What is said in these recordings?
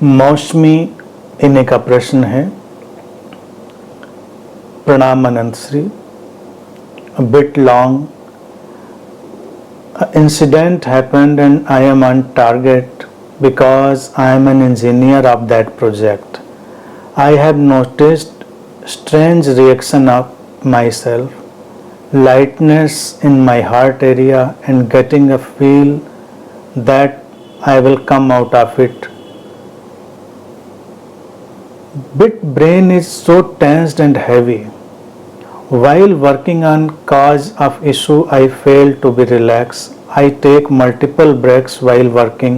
मौसमी इन्हें का प्रश्न है। प्रणाम अनंत Shri. A bit long. An incident happened and I am on target because I am an engineer of that project. I have noticed strange reaction of myself, lightness in my heart area and getting a feel that I will come out of it. Bit brain is so tensed and heavy. While working on cause of issue, I fail to be relaxed. I take multiple breaks while working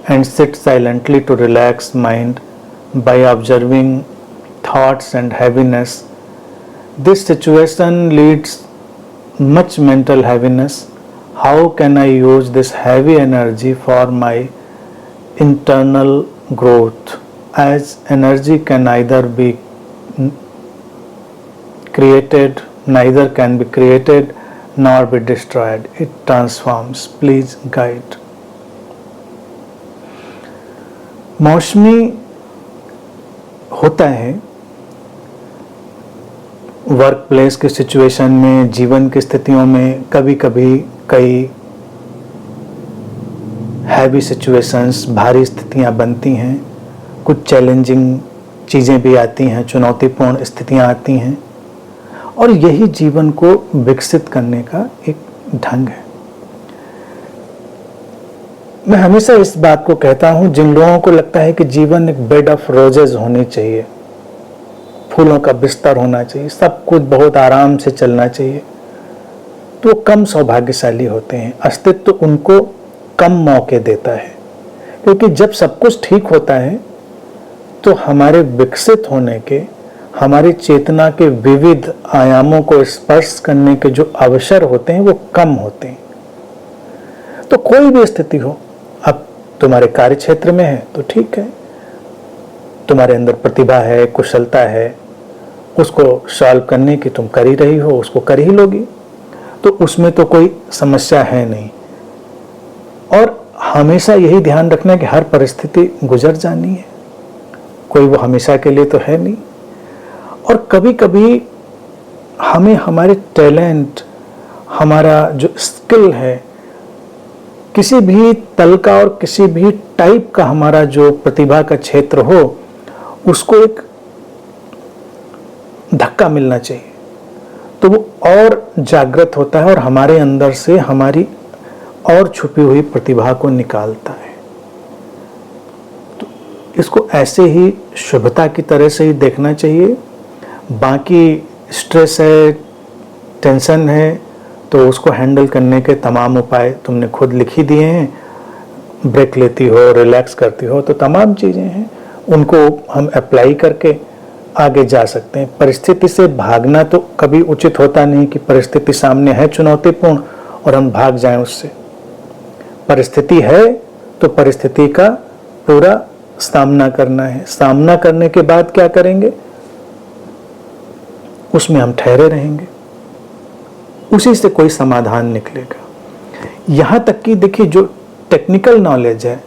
and sit silently to relax mind by observing thoughts and heaviness. This situation leads much mental heaviness. How can I use this heavy energy for my internal growth? As energy can neither can be created nor be destroyed. It transforms. Please guide. मौसमी होता है work place के situation में, जीवन की स्थितियों में कभी कभी कई हैवी सिचुएशंस, भारी स्थितियां बनती हैं, कुछ चैलेंजिंग चीज़ें भी आती हैं, चुनौतीपूर्ण स्थितियां आती हैं और यही जीवन को विकसित करने का एक ढंग है। मैं हमेशा इस बात को कहता हूं, जिन लोगों को लगता है कि जीवन एक बेड ऑफ रोजेज होनी चाहिए, फूलों का बिस्तर होना चाहिए, सब कुछ बहुत आराम से चलना चाहिए, तो कम सौभाग्यशाली होते हैं। अस्तित्व उनको कम मौके देता है, क्योंकि जब सब कुछ ठीक होता है तो हमारे विकसित होने के, हमारी चेतना के विविध आयामों को स्पर्श करने के जो अवसर होते हैं वो कम होते हैं। तो कोई भी स्थिति हो, अब तुम्हारे कार्य क्षेत्र में है तो ठीक है, तुम्हारे अंदर प्रतिभा है, कुशलता है, उसको सॉल्व करने की तुम कर ही रही हो, उसको कर ही लोगी, तो उसमें तो कोई समस्या है नहीं। और हमेशा यही ध्यान रखना है कि हर परिस्थिति गुजर जानी है, कोई वो हमेशा के लिए तो है नहीं। और कभी कभी हमें हमारे टैलेंट, हमारा जो स्किल है, किसी भी तल का और किसी भी टाइप का हमारा जो प्रतिभा का क्षेत्र हो, उसको एक धक्का मिलना चाहिए, तो वो और जागृत होता है और हमारे अंदर से हमारी और छुपी हुई प्रतिभा को निकालता है। तो इसको ऐसे ही शुभता की तरह से ही देखना चाहिए। बाकी स्ट्रेस है, टेंशन है, तो उसको हैंडल करने के तमाम उपाय तुमने खुद लिख ही दिए हैं। ब्रेक लेती हो, रिलैक्स करती हो, तो तमाम चीज़ें हैं, उनको हम अप्लाई करके आगे जा सकते हैं। परिस्थिति से भागना तो कभी उचित होता नहीं कि परिस्थिति सामने है चुनौतीपूर्ण और हम भाग जाएं उससे। परिस्थिति है तो परिस्थिति का पूरा सामना करना है। सामना करने के बाद क्या करेंगे, उसमें हम ठहरे रहेंगे, उसी से कोई समाधान निकलेगा। यहाँ तक कि देखिए, जो टेक्निकल नॉलेज है,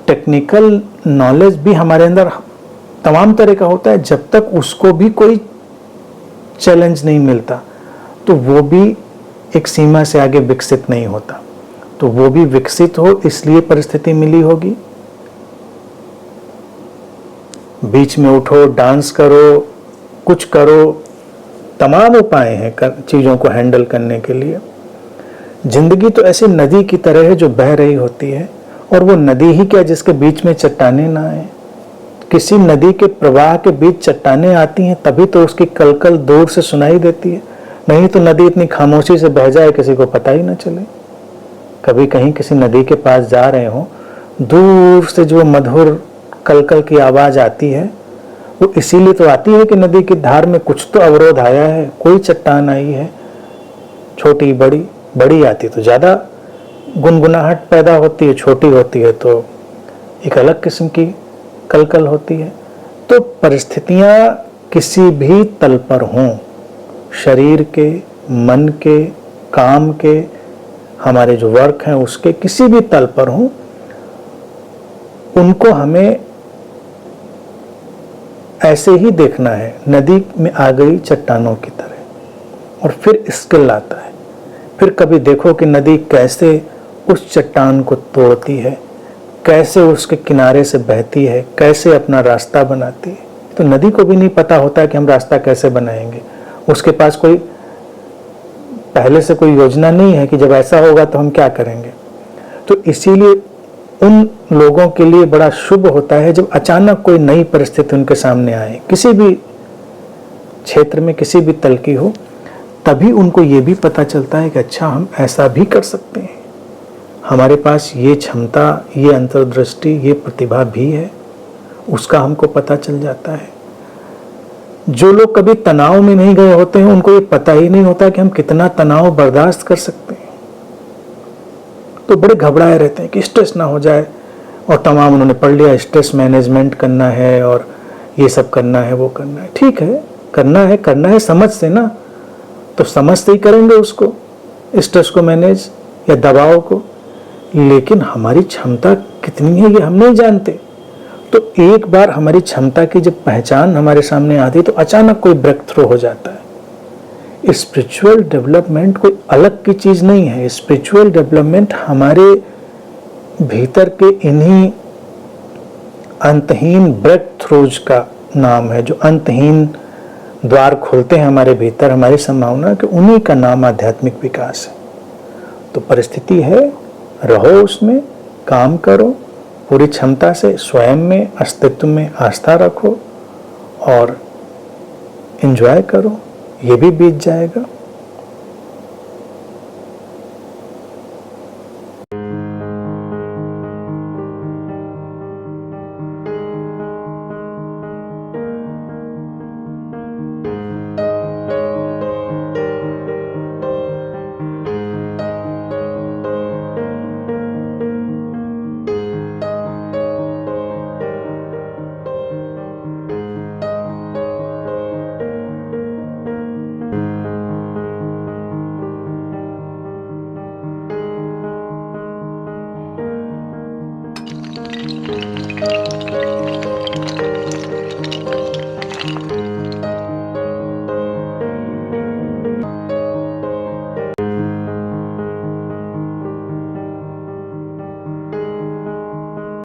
टेक्निकल नॉलेज भी हमारे अंदर तमाम तरह का होता है। जब तक उसको भी कोई चैलेंज नहीं मिलता तो वो भी एक सीमा से आगे विकसित नहीं होता। तो वो भी विकसित हो, इसलिए परिस्थिति मिली होगी। बीच में उठो, डांस करो, कुछ करो, तमाम उपाय हैं चीज़ों को हैंडल करने के लिए। जिंदगी तो ऐसी नदी की तरह है जो बह रही होती है, और वो नदी ही क्या जिसके बीच में चट्टानें ना आए। किसी नदी के प्रवाह के बीच चट्टानें आती हैं तभी तो उसकी कलकल दूर से सुनाई देती है, नहीं तो नदी इतनी खामोशी से बह जाए किसी को पता ही ना चले। कभी कहीं किसी नदी के पास जा रहे हो, दूर से जो मधुर कलकल की आवाज़ आती है, वो इसीलिए तो आती है कि नदी की धार में कुछ तो अवरोध आया है, कोई चट्टान आई है, छोटी बड़ी, बड़ी आती तो ज़्यादा गुनगुनाहट पैदा होती है, छोटी होती है तो एक अलग किस्म की कलकल होती है। तो परिस्थितियाँ किसी भी तल पर हों, शरीर के, मन के, काम के, हमारे जो वर्क हैं उसके किसी भी तल पर हों, उनको हमें ऐसे ही देखना है, नदी में आ गई चट्टानों की तरह। और फिर स्किल आता है, फिर कभी देखो कि नदी कैसे उस चट्टान को तोड़ती है, कैसे उसके किनारे से बहती है, कैसे अपना रास्ता बनाती है। तो नदी को भी नहीं पता होता कि हम रास्ता कैसे बनाएंगे, उसके पास कोई पहले से कोई योजना नहीं है कि जब ऐसा होगा तो हम क्या करेंगे। तो इसीलिए उन लोगों के लिए बड़ा शुभ होता है जब अचानक कोई नई परिस्थिति उनके सामने आए, किसी भी क्षेत्र में, किसी भी तल की हो, तभी उनको ये भी पता चलता है कि अच्छा हम ऐसा भी कर सकते हैं, हमारे पास ये क्षमता, ये अंतर्दृष्टि, ये प्रतिभा भी है, उसका हमको पता चल जाता है। जो लोग कभी तनाव में नहीं गए होते हैं उनको ये पता ही नहीं होता कि हम कितना तनाव बर्दाश्त कर सकते हैं। तो बड़े घबराए रहते हैं कि स्ट्रेस ना हो जाए, और तमाम उन्होंने पढ़ लिया स्ट्रेस मैनेजमेंट करना है और ये सब करना है, वो करना है। ठीक है, करना है समझ से ना, तो समझ से ही करेंगे उसको, स्ट्रेस को मैनेज या दबाव को। लेकिन हमारी क्षमता कितनी है ये हम नहीं जानते। तो एक बार हमारी क्षमता की जब पहचान हमारे सामने आती है तो अचानक कोई ब्रेक थ्रू हो जाता है। स्पिरिचुअल डेवलपमेंट कोई अलग की चीज नहीं है। स्पिरिचुअल डेवलपमेंट हमारे भीतर के इन्हीं अंतहीन ब्रेक थ्रूज का नाम है, जो अंतहीन द्वार खोलते हैं हमारे भीतर, हमारी संभावना के, उन्हीं का नाम आध्यात्मिक विकास है। तो परिस्थिति है, रहो उसमें, काम करो पूरी क्षमता से, स्वयं में, अस्तित्व में आस्था रखो और एंजॉय करो, ये भी बीत जाएगा।